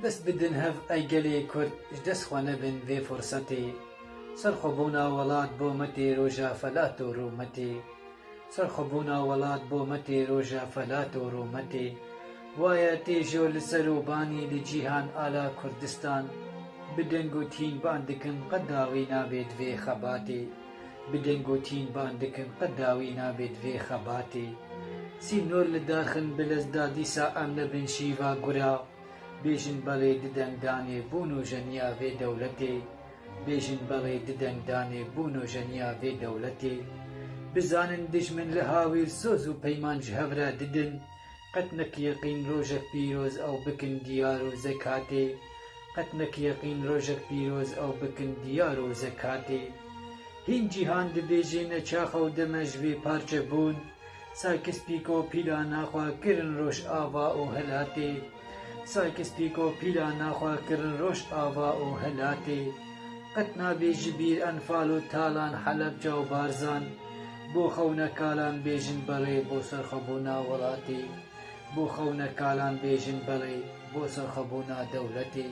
دەست بدن هەڤ ئەی گەلێ کورد دەستخوا نەبن vê فرسەتê سەرخۆبوونا وڵات بۆ مەتێ ڕۆژە فەلات و ڕوومەتێ سەرخۆبوونا وڵات بۆ مەتێ ڕۆژە فەلات و ڕوومەتێ وایە تێژۆ لەسەر و بانی لە جیهان ئالا کوردستان بدەنگ و تین بان دکن قەت داوی نابێت vê خەباتێ بدەنگ و تین بان دکن قەت داوی نابێت vê خەباتێ سینۆر لە داخن بەلەزدا دیسا ئەم نەبن شیڤا گورا بێژن بەڵێ ددەنگدانێ بوون و ژەنیا vê دەولەتێ بێژن بەڵێ ددەنگدانێ بوون و ژەنیا vê دەولەتێ بزانن دژمن لە هاویر سۆز و پەیمان ji hev re didin قەت نەکیەقین ڕۆژێک پیرۆز ئەو بکن دیار و زەکاتێ قەت نەکیەقین ڕۆژێک پیرۆز ئەو بکن دیار و زەکاتێ هین جیهان دبێژێنە چاخە و دەمەژ vê پارچە بوون سایکس پیکۆ پیلا ناخوا kirin ڕۆژ ئاوا و هەلاتێ سایکس پیکۆ پیلا ناخوا kirin ڕۆژ ئاوا و هەلاتێ قەت نابێ ji bîr ئەنفال و تاڵان حەلەبجە و بارزان بۆ خەونە کالان بێژن بەڵێ بۆ سەرخەبوونا وڵاتێ بۆ خەونە کالان بێژن بەڵێ بۆ سەرخەبوونا دەولەتێ